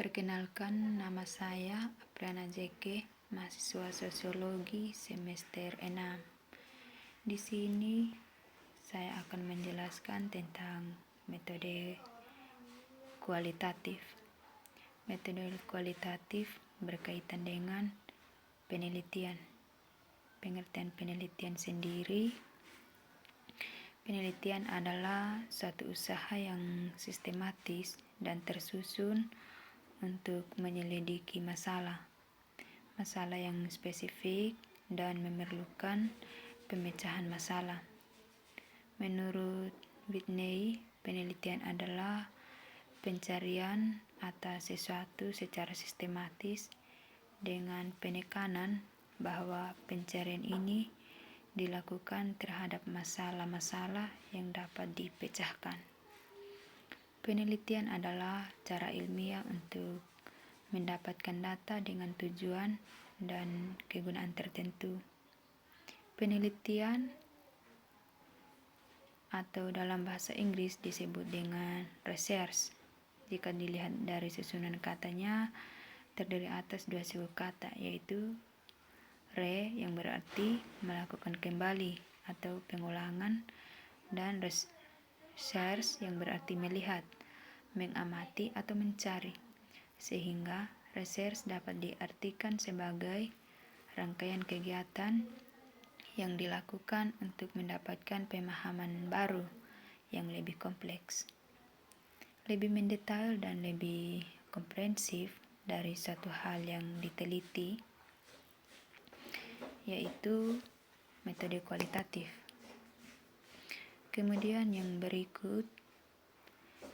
Perkenalkan, nama saya Apriana Jeke, mahasiswa sosiologi semester 6. Di sini saya akan menjelaskan tentang metode kualitatif. Metode kualitatif berkaitan dengan penelitian. Pengertian penelitian sendiri, penelitian adalah suatu usaha yang sistematis dan tersusun untuk menyelidiki masalah yang spesifik dan memerlukan pemecahan masalah. Menurut Whitney, penelitian adalah pencarian atas sesuatu secara sistematis dengan penekanan bahwa pencarian ini dilakukan terhadap masalah-masalah yang dapat dipecahkan. Penelitian adalah cara ilmiah untuk mendapatkan data dengan tujuan dan kegunaan tertentu. Penelitian atau dalam bahasa Inggris disebut dengan research. Jika dilihat dari susunan katanya, terdiri atas dua suku kata, yaitu re yang berarti melakukan kembali atau pengulangan, dan research yang berarti melihat, mengamati atau mencari. Sehingga research dapat diartikan sebagai rangkaian kegiatan yang dilakukan untuk mendapatkan pemahaman baru yang lebih kompleks, lebih mendetail dan lebih komprehensif dari satu hal yang diteliti, yaitu metode kualitatif. Kemudian yang berikut,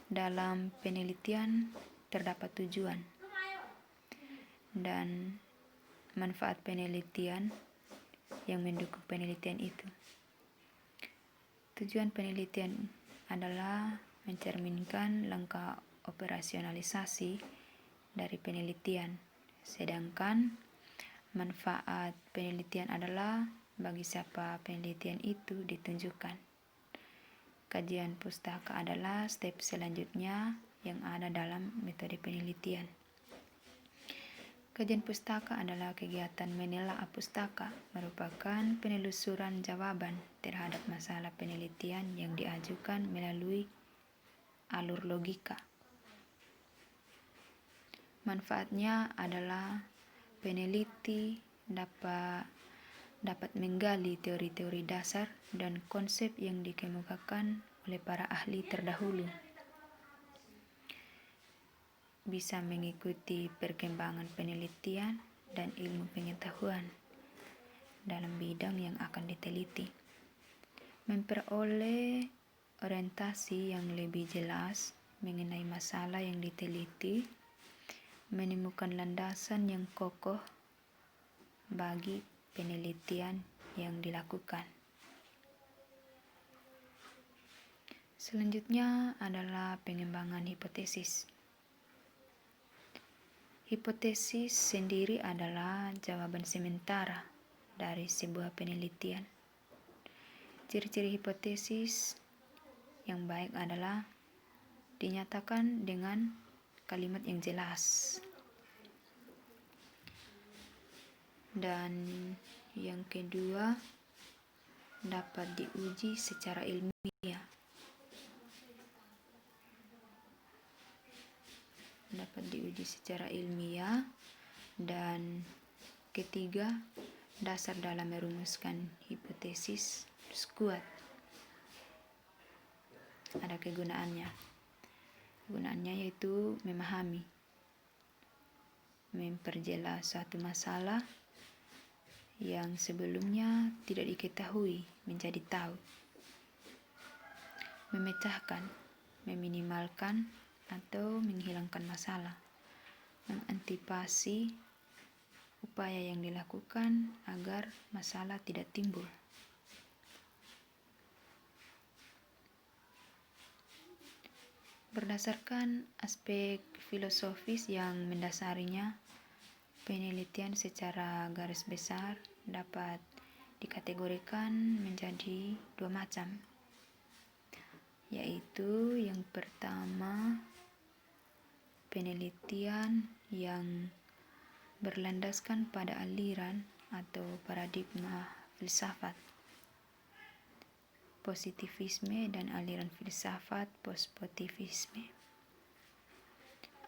dalam penelitian terdapat tujuan dan manfaat penelitian yang mendukung penelitian itu. Tujuan penelitian adalah mencerminkan langkah operasionalisasi dari penelitian, sedangkan manfaat penelitian adalah bagi siapa penelitian itu ditunjukkan. Kajian pustaka adalah step selanjutnya yang ada dalam metode penelitian. Kajian pustaka adalah kegiatan menelaah pustaka, merupakan penelusuran jawaban terhadap masalah penelitian yang diajukan melalui alur logika. Manfaatnya adalah peneliti dapat menggali teori-teori dasar dan konsep yang dikemukakan oleh para ahli terdahulu, bisa mengikuti perkembangan penelitian dan ilmu pengetahuan dalam bidang yang akan diteliti, memperoleh orientasi yang lebih jelas mengenai masalah yang diteliti, menemukan landasan yang kokoh bagi penelitian yang dilakukan. Selanjutnya adalah pengembangan hipotesis. Hipotesis sendiri adalah jawaban sementara dari sebuah penelitian. Ciri-ciri hipotesis yang baik adalah dinyatakan dengan kalimat yang jelas, dan yang kedua dapat diuji secara ilmiah. Dan ketiga, dasar dalam merumuskan hipotesis harus kuat. Ada kegunaannya yaitu memahami, memperjelas suatu masalah yang sebelumnya tidak diketahui menjadi tahu, memecahkan, meminimalkan atau menghilangkan masalah, mengantisipasi upaya yang dilakukan agar masalah tidak timbul. Berdasarkan aspek filosofis yang mendasarinya, penelitian secara garis besar dapat dikategorikan menjadi dua macam, yaitu yang pertama penelitian yang berlandaskan pada aliran atau paradigma filsafat positivisme dan aliran filsafat positivisme.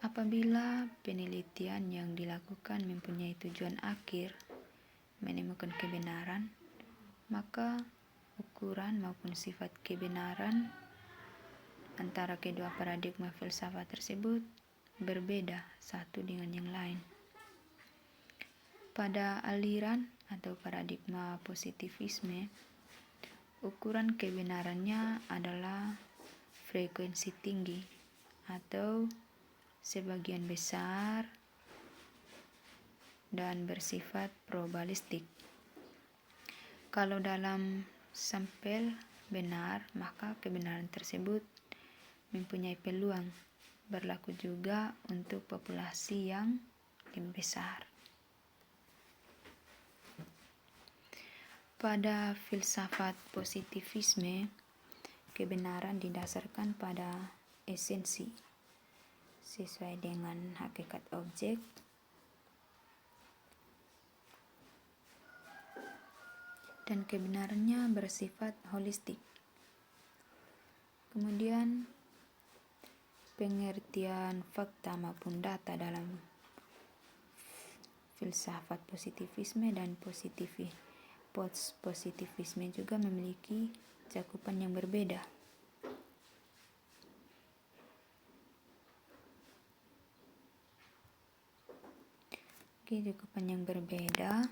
Apabila penelitian yang dilakukan mempunyai tujuan akhir menemukan kebenaran, maka ukuran maupun sifat kebenaran antara kedua paradigma filsafat tersebut berbeda satu dengan yang lain. Pada aliran atau paradigma positivisme, ukuran kebenarannya adalah frekuensi tinggi atau sebagian besar dan bersifat probabilistik. Kalau dalam sampel benar, maka kebenaran tersebut mempunyai peluang berlaku juga untuk populasi yang lebih besar. Pada filsafat positivisme, kebenaran didasarkan pada esensi sesuai dengan hakikat objek dan kebenarannya bersifat holistik. Kemudian pengertian fakta maupun data dalam filsafat positivisme dan positivisme juga memiliki cakupan yang berbeda. Cakupan yang berbeda.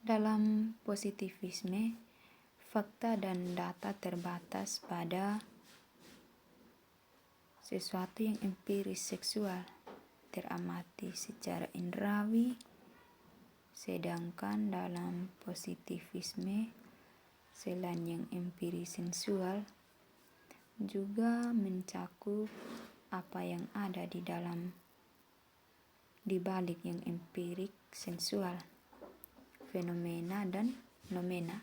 Dalam positivisme, fakta dan data terbatas pada sesuatu yang empiris seksual, teramati secara indrawi, sedangkan dalam positivisme, selain yang empiris sensual, juga mencakup apa yang ada di balik yang empirik sensual, fenomena dan nomena.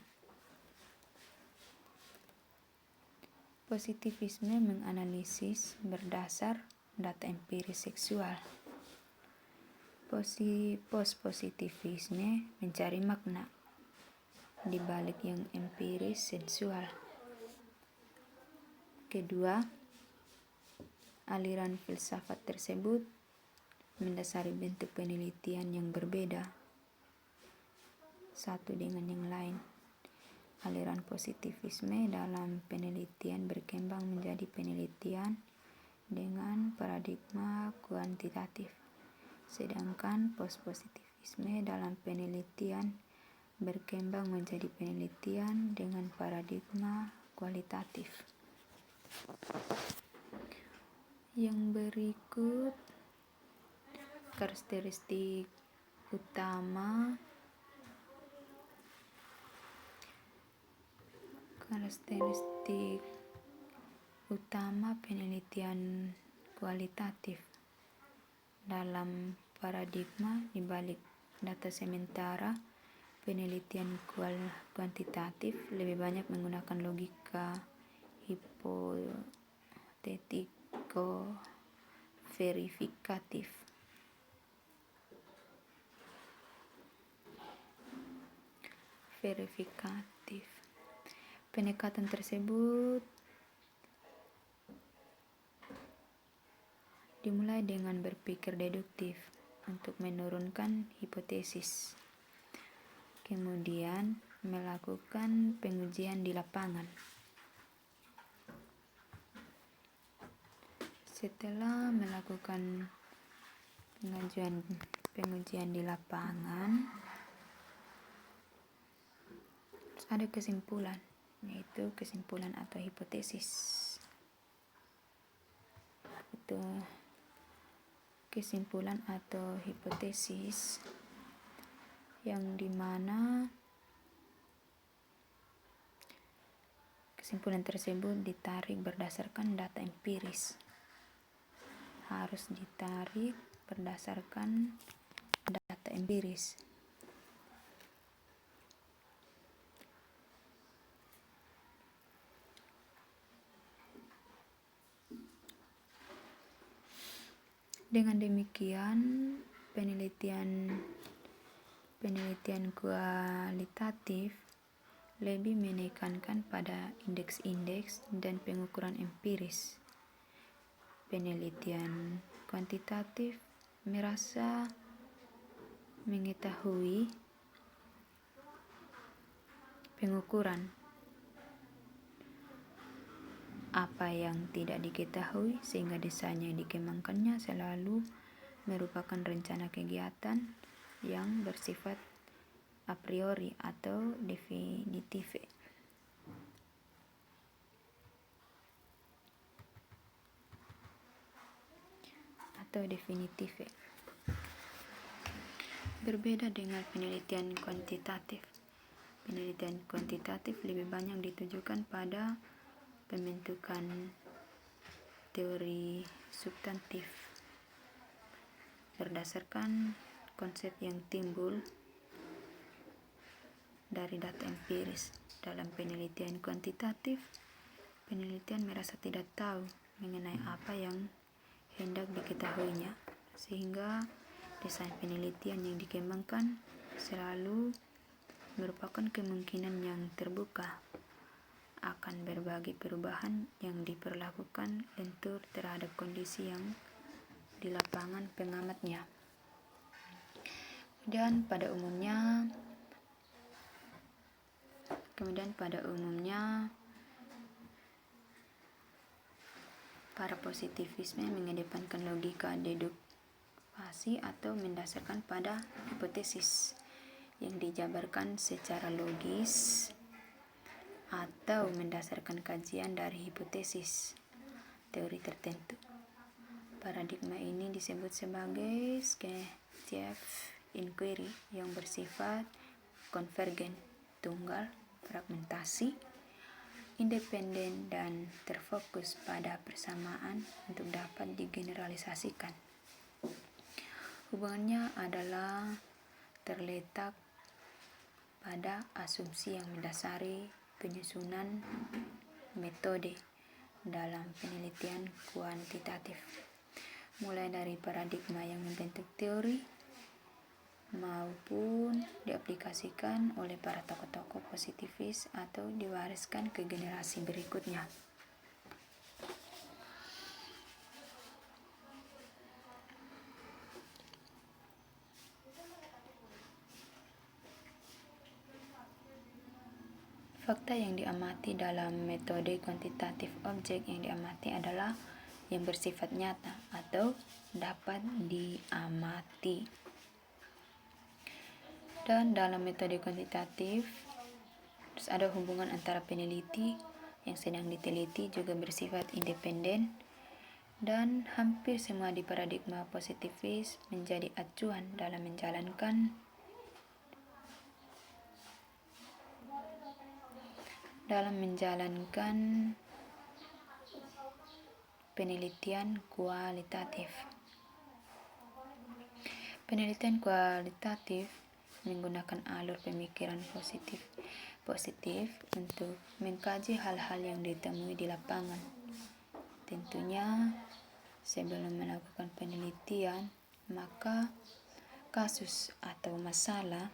Positivisme menganalisis berdasar data empiris seksual. Positivisme mencari makna di balik yang empiris sensual. Kedua, aliran filsafat tersebut mendasari bentuk penelitian yang berbeda satu dengan yang lain. Aliran positivisme dalam penelitian berkembang menjadi penelitian dengan paradigma kuantitatif, sedangkan positivisme dalam penelitian berkembang menjadi penelitian dengan paradigma kualitatif. Yang berikut karakteristik utama penelitian kualitatif dalam paradigma di balik data sementara. Penelitian kuantitatif lebih banyak menggunakan logika hipotetiko verifikatif. Pendekatan tersebut dimulai dengan berpikir deduktif untuk menurunkan hipotesis, kemudian melakukan pengujian di lapangan. Setelah melakukan pengujian di lapangan, ada kesimpulan, yaitu kesimpulan atau hipotesis. Itu kesimpulan atau hipotesis yang dimana kesimpulan tersebut ditarik berdasarkan data empiris. Harus ditarik berdasarkan data empiris. Dengan demikian, penelitian kualitatif lebih menekankan pada indeks-indeks dan pengukuran empiris. Penelitian kuantitatif merasa mengetahui pengukuran apa yang tidak diketahui, sehingga desain yang dikembangkannya selalu merupakan rencana kegiatan yang bersifat a priori atau definitif. Berbeda dengan penelitian kuantitatif. Penelitian kuantitatif lebih banyak ditujukan pada pembentukan teori substantif berdasarkan konsep yang timbul dari data empiris. Dalam penelitian kuantitatif, penelitian merasa tidak tahu mengenai apa yang hendak diketahuinya, sehingga desain penelitian yang dikembangkan selalu merupakan kemungkinan yang terbuka akan berbagai perubahan yang diperlakukan lentur terhadap kondisi yang di lapangan pengamatnya. Kemudian pada umumnya para positivisme mengedepankan logika dedukasi atau mendasarkan pada hipotesis yang dijabarkan secara logis atau mendasarkan kajian dari hipotesis teori tertentu. Paradigma ini disebut sebagai Scheme-Theory Inquiry yang bersifat konvergen, tunggal, fragmentasi, independen, dan terfokus pada persamaan untuk dapat digeneralisasikan. Hubungannya adalah terletak pada asumsi yang mendasari penyusunan metode dalam penelitian kuantitatif, mulai dari paradigma yang membentuk teori maupun diaplikasikan oleh para tokoh-tokoh positivis atau diwariskan ke generasi berikutnya. Fakta yang diamati dalam metode kuantitatif, objek yang diamati adalah yang bersifat nyata atau dapat diamati. Dan dalam metode kuantitatif, terus ada hubungan antara peneliti yang sedang diteliti juga bersifat independen, dan hampir semua di paradigma positivis menjadi acuan dalam menjalankan penelitian kualitatif. Penelitian kualitatif menggunakan alur pemikiran positif untuk mengkaji hal-hal yang ditemui di lapangan. Tentunya sebelum melakukan penelitian, maka kasus atau masalah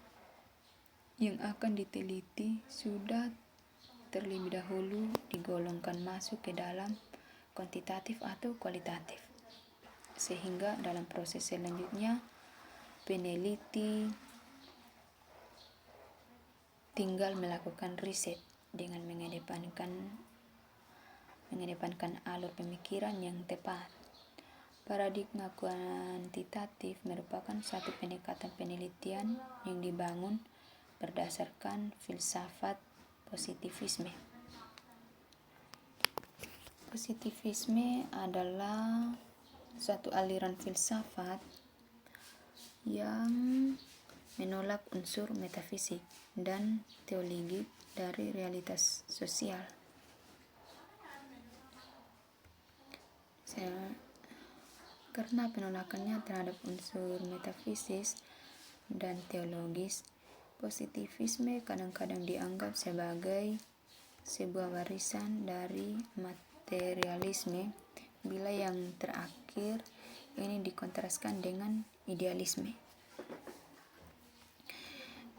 yang akan diteliti sudah terlebih dahulu digolongkan masuk ke dalam kuantitatif atau kualitatif, sehingga dalam proses selanjutnya peneliti tinggal melakukan riset dengan mengedepankan alur pemikiran yang tepat. Paradigma kuantitatif merupakan satu pendekatan penelitian yang dibangun berdasarkan filsafat positivisme. Positivisme adalah suatu aliran filsafat yang menolak unsur metafisik dan teologik dari realitas sosial. Karena penolakannya terhadap unsur metafisis dan teologis, positivisme kadang-kadang dianggap sebagai sebuah warisan dari materialisme, bila yang terakhir ini dikontraskan dengan idealisme.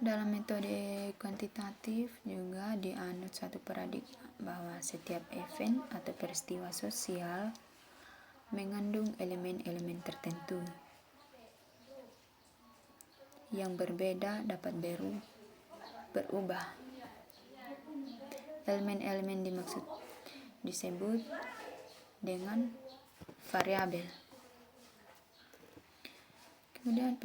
Dalam metode kuantitatif juga dianut satu paradigma bahwa setiap event atau peristiwa sosial mengandung elemen-elemen tertentu. Yang berbeda dapat berubah. Elemen-elemen disebut dengan variabel. Kemudian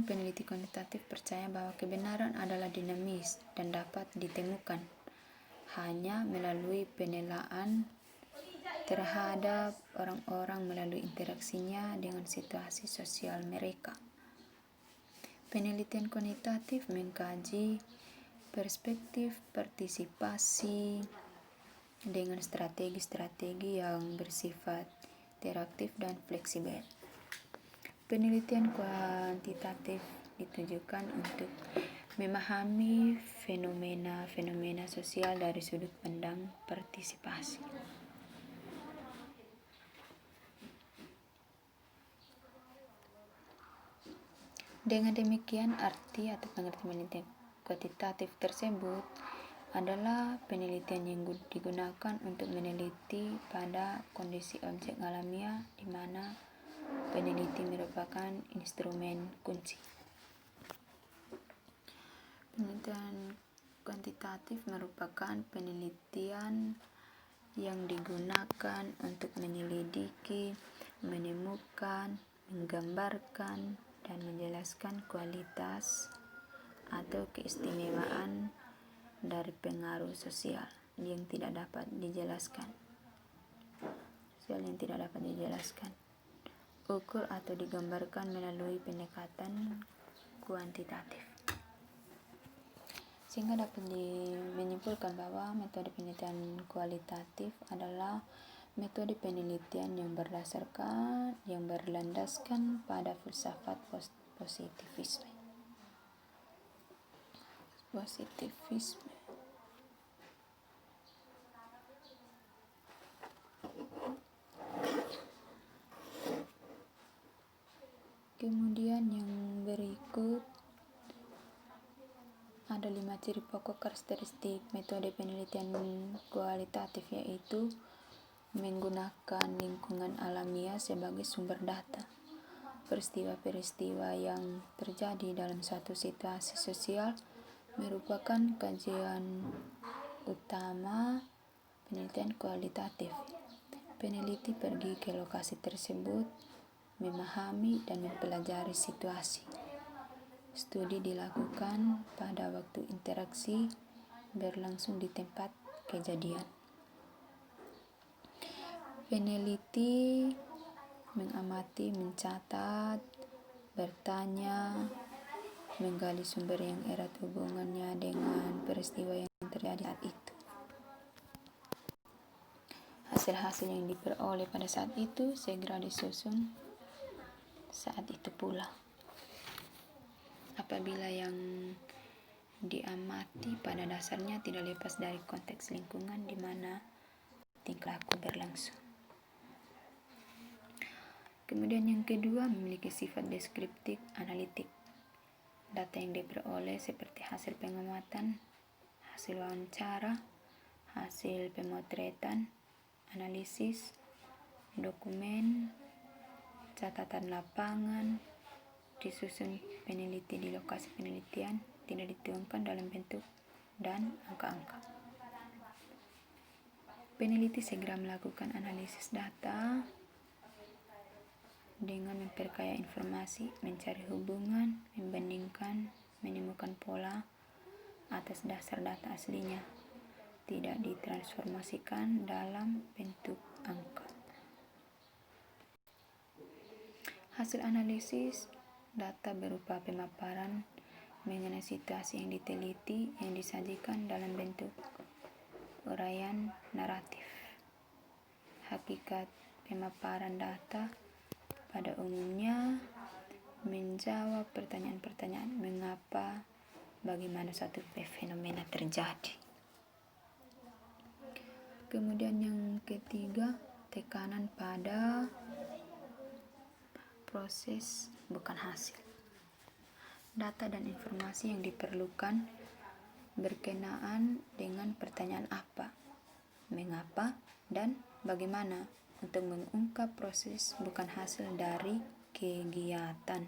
peneliti kuantitatif percaya bahwa kebenaran adalah dinamis dan dapat ditemukan hanya melalui penilaian terhadap orang-orang melalui interaksinya dengan situasi sosial mereka. Penelitian kuantitatif mengkaji perspektif partisipasi dengan strategi-strategi yang bersifat interaktif dan fleksibel. Penelitian kuantitatif ditujukan untuk memahami fenomena-fenomena sosial dari sudut pandang partisipasi. Dengan demikian, arti atau pengertian penelitian kuantitatif tersebut adalah penelitian yang digunakan untuk meneliti pada kondisi objek alamiah di mana peneliti merupakan instrumen kunci. Penelitian kuantitatif merupakan penelitian yang digunakan untuk menyelidiki, menemukan, menggambarkan, dan menjelaskan kualitas atau keistimewaan dari pengaruh sosial yang tidak dapat dijelaskan. Ukur atau digambarkan melalui pendekatan kuantitatif. Sehingga dapat menyimpulkan bahwa metode penelitian kualitatif adalah metode penelitian yang berlandaskan pada filsafat positivisme. Kemudian yang berikut ada 5 ciri pokok karakteristik metode penelitian kualitatif, yaitu menggunakan lingkungan alamiah sebagai sumber data. Peristiwa-peristiwa yang terjadi dalam suatu situasi sosial merupakan kajian utama penelitian kualitatif. Peneliti pergi ke lokasi tersebut, memahami dan mempelajari situasi. Studi dilakukan pada waktu interaksi berlangsung di tempat kejadian. Peneliti mengamati, mencatat, bertanya, menggali sumber yang erat hubungannya dengan peristiwa yang terjadi saat itu. Hasil-hasil yang diperoleh pada saat itu segera disusun saat itu pula. Apabila yang diamati pada dasarnya tidak lepas dari konteks lingkungan di mana tingkah laku berlangsung. Kemudian yang kedua, memiliki sifat deskriptif analitik. Data yang diperoleh seperti hasil pengamatan, hasil wawancara, hasil pemotretan, analisis, dokumen, catatan lapangan, disusun peneliti di lokasi penelitian, tidak dituangkan dalam bentuk dan angka-angka. Peneliti segera melakukan analisis data dengan memperkaya informasi, mencari hubungan, membandingkan, menemukan pola atas dasar data aslinya, tidak ditransformasikan dalam bentuk angka. Hasil analisis data berupa pemaparan mengenai situasi yang diteliti yang disajikan dalam bentuk uraian naratif. Hakikat pemaparan data pada umumnya menjawab pertanyaan-pertanyaan mengapa, bagaimana suatu fenomena terjadi. Kemudian yang ketiga, tekanan pada proses bukan hasil. Data dan informasi yang diperlukan berkenaan dengan pertanyaan apa, mengapa, dan bagaimana untuk mengungkap proses bukan hasil dari kegiatan.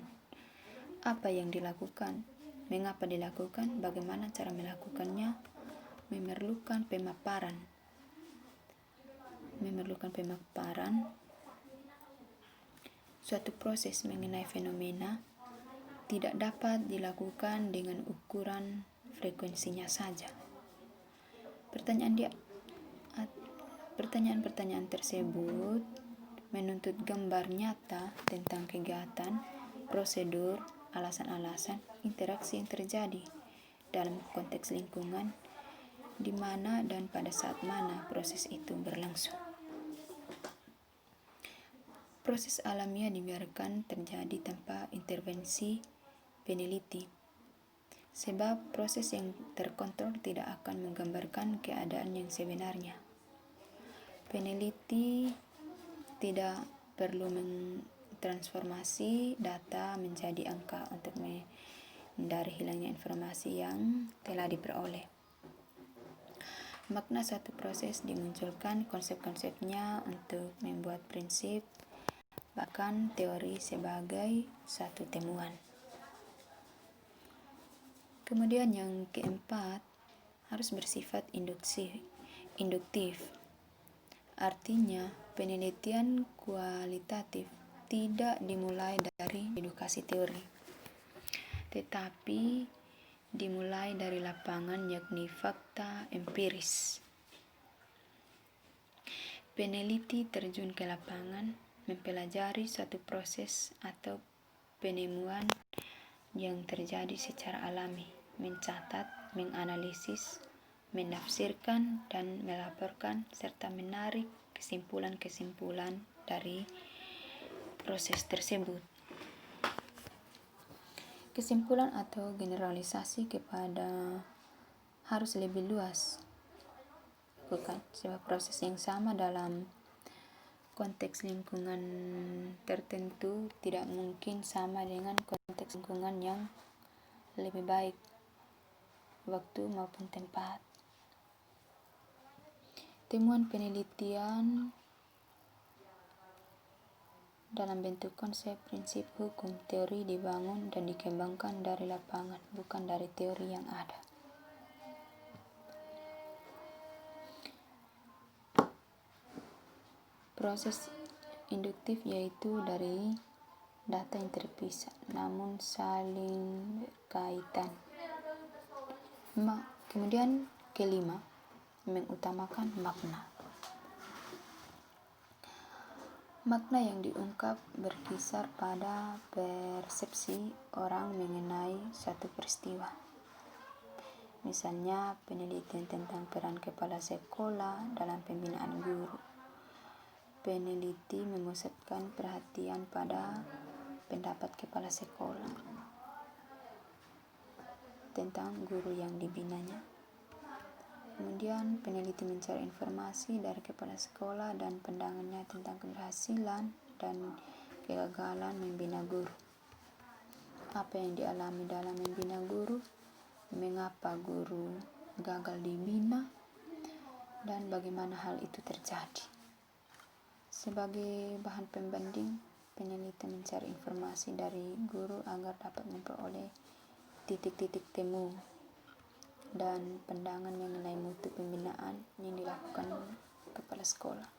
Apa yang dilakukan, mengapa dilakukan, bagaimana cara melakukannya, memerlukan pemaparan. Suatu proses mengenai fenomena tidak dapat dilakukan dengan ukuran frekuensinya saja. Pertanyaan-pertanyaan tersebut menuntut gambar nyata tentang kegiatan, prosedur, alasan-alasan, interaksi yang terjadi dalam konteks lingkungan, di mana dan pada saat mana proses itu berlangsung. Proses alamiah dibiarkan terjadi tanpa intervensi peneliti, sebab proses yang terkontrol tidak akan menggambarkan keadaan yang sebenarnya. Peneliti tidak perlu mentransformasi data menjadi angka untuk menghindari hilangnya informasi yang telah diperoleh. Makna suatu proses dimunculkan konsep-konsepnya untuk membuat prinsip, bahkan teori sebagai satu temuan. Kemudian yang keempat, harus bersifat induktif. Artinya, penelitian kualitatif tidak dimulai dari edukasi teori, tetapi dimulai dari lapangan, yakni fakta empiris. Peneliti terjun ke lapangan, mempelajari suatu proses atau penemuan yang terjadi secara alami, mencatat, menganalisis, menafsirkan, dan melaporkan, serta menarik kesimpulan-kesimpulan dari proses tersebut. Kesimpulan atau generalisasi kepada harus lebih luas, bukan? Sebab proses yang sama dalam konteks lingkungan tertentu tidak mungkin sama dengan konteks lingkungan yang lebih baik, waktu maupun tempat. Temuan penelitian dalam bentuk konsep, prinsip, hukum, teori dibangun dan dikembangkan dari lapangan, bukan dari teori yang ada. Proses induktif yaitu dari data yang terpisah namun saling berkaitan. Kemudian kelima, mengutamakan makna. Makna yang diungkap berkisar pada persepsi orang mengenai suatu peristiwa. Misalnya penelitian tentang peran kepala sekolah dalam pembinaan guru. Peneliti memusatkan perhatian pada pendapat kepala sekolah tentang guru yang dibinanya. Kemudian peneliti mencari informasi dari kepala sekolah dan pandangannya tentang keberhasilan dan kegagalan membina guru. Apa yang dialami dalam membina guru, mengapa guru gagal dibina, dan bagaimana hal itu terjadi. Sebagai bahan pembanding, peneliti mencari informasi dari guru agar dapat memperoleh titik-titik temu dan pandangan mengenai mutu pembinaan yang dilakukan kepala sekolah.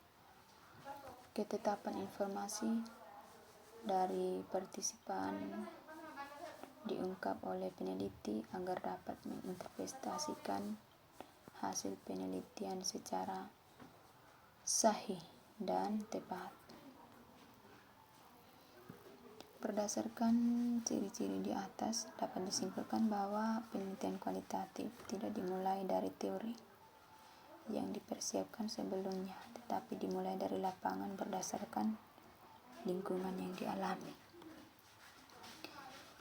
Ketetapan informasi dari partisipan diungkap oleh peneliti agar dapat menginterpretasikan hasil penelitian secara sahih dan tepat. Berdasarkan ciri-ciri di atas, dapat disimpulkan bahwa penelitian kualitatif tidak dimulai dari teori yang dipersiapkan sebelumnya, tetapi dimulai dari lapangan berdasarkan lingkungan yang dialami.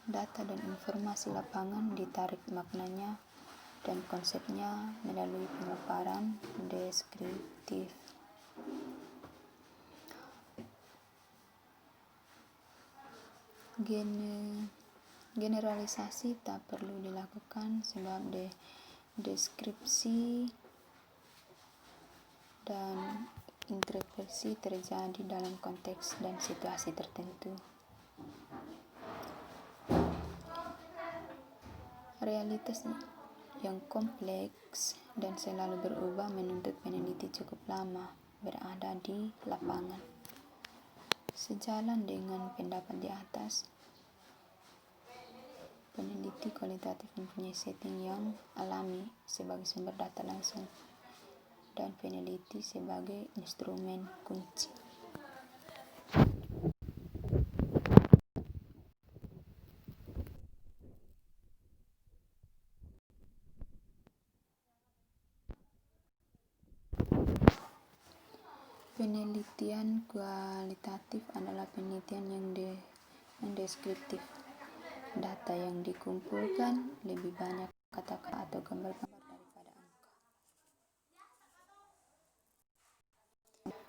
Data dan informasi lapangan ditarik maknanya dan konsepnya melalui pemaparan deskriptif. Generalisasi tak perlu dilakukan sebab deskripsi dan interpretasi terjadi dalam konteks dan situasi tertentu. Realitas yang kompleks dan selalu berubah menuntut peneliti cukup lama berada di lapangan. Sejalan dengan pendapat di atas, peneliti kualitatif mempunyai setting yang alami sebagai sumber data langsung dan peneliti sebagai instrumen kunci. Penelitian kualitatif adalah penelitian yang deskriptif. Data yang dikumpulkan lebih banyak kata-kata atau gambar-gambar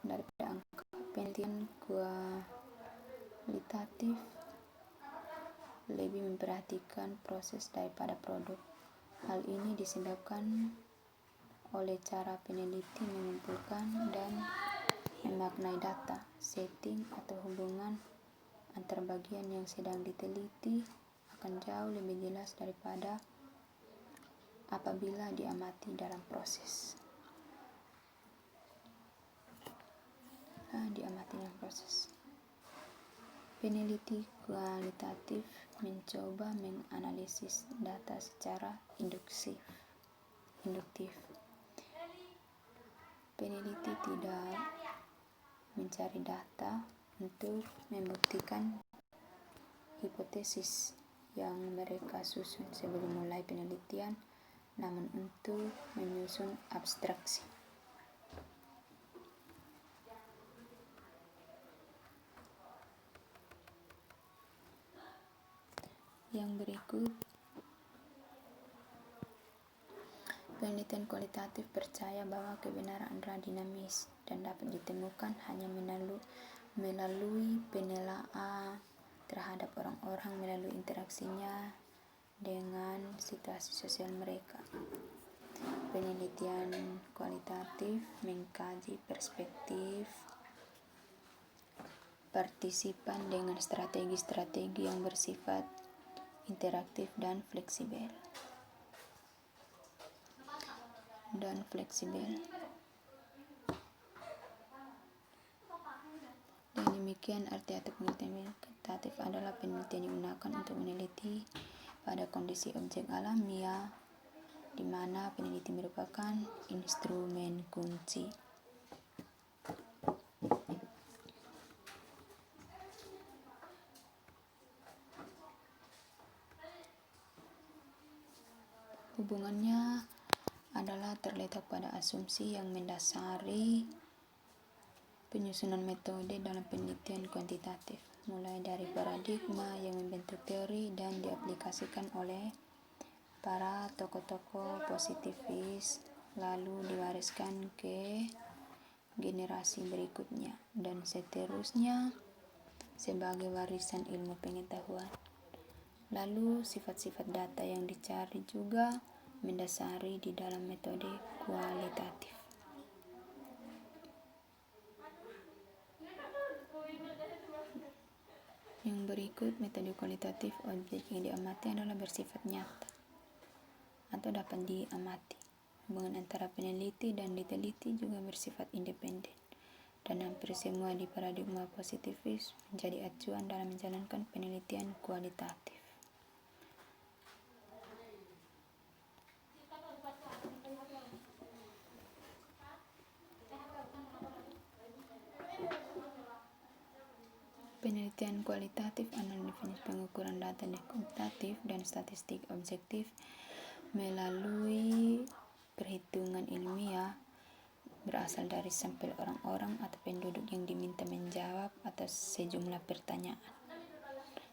daripada angka. Penelitian kualitatif lebih memperhatikan proses daripada produk. Hal ini disebabkan oleh cara peneliti mengumpulkan dan memaknai data, setting atau hubungan antar bagian yang sedang diteliti akan jauh lebih jelas daripada apabila diamati dalam proses. Peneliti kualitatif mencoba menganalisis data secara induktif. Peneliti tidak mencari data untuk membuktikan hipotesis yang mereka susun sebelum mulai penelitian, namun untuk menyusun abstraksi. Yang berikut, penelitian kualitatif percaya bahwa kebenaran adalah dinamis dan dapat ditemukan hanya melalui penelaahan terhadap orang-orang melalui interaksinya dengan situasi sosial mereka. Penelitian kualitatif mengkaji perspektif partisipan dengan strategi-strategi yang bersifat interaktif dan fleksibel. Dan demikian arti penelitian kualitatif adalah penelitian yang digunakan untuk meneliti pada kondisi objek alamiah, di mana peneliti merupakan instrumen kunci. Hubungannya adalah terletak pada asumsi yang mendasari penyusunan metode dalam penelitian kuantitatif, mulai dari paradigma yang membentuk teori dan diaplikasikan oleh para tokoh-tokoh positivis, lalu diwariskan ke generasi berikutnya, dan seterusnya sebagai warisan ilmu pengetahuan. Lalu sifat-sifat data yang dicari juga mendasari di dalam metode kualitatif. Yang berikut, metode kualitatif, objek yang diamati adalah bersifat nyata atau dapat diamati. Hubungan antara peneliti dan diteliti juga bersifat independen, dan hampir semua di paradigma positivis menjadi acuan dalam menjalankan penelitian kualitatif. Penelitian kualitatif adalah definisi pengukuran data kuantitatif dan statistik objektif melalui perhitungan ilmiah berasal dari sampel orang-orang atau penduduk yang diminta menjawab atas sejumlah pertanyaan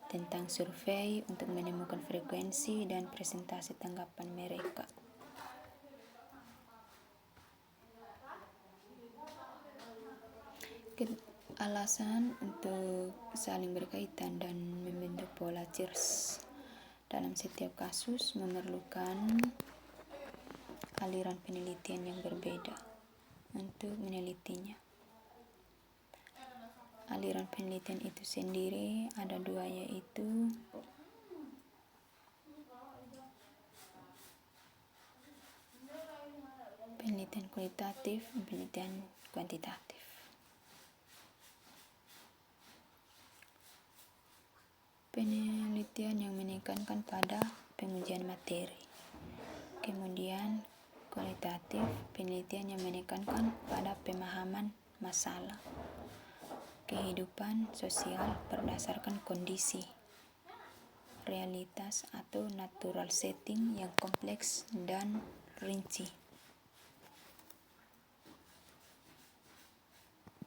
tentang survei untuk menemukan frekuensi dan presentasi tanggapan mereka. Alasan untuk saling berkaitan dan membentuk pola CIRS dalam setiap kasus memerlukan aliran penelitian yang berbeda untuk menelitinya. Aliran penelitian itu sendiri ada dua, yaitu penelitian kualitatif dan penelitian kuantitatif. Penelitian yang menekankan pada pengujian materi. Kemudian kualitatif, penelitian yang menekankan pada pemahaman masalah kehidupan sosial berdasarkan kondisi, realitas atau natural setting yang kompleks dan rinci.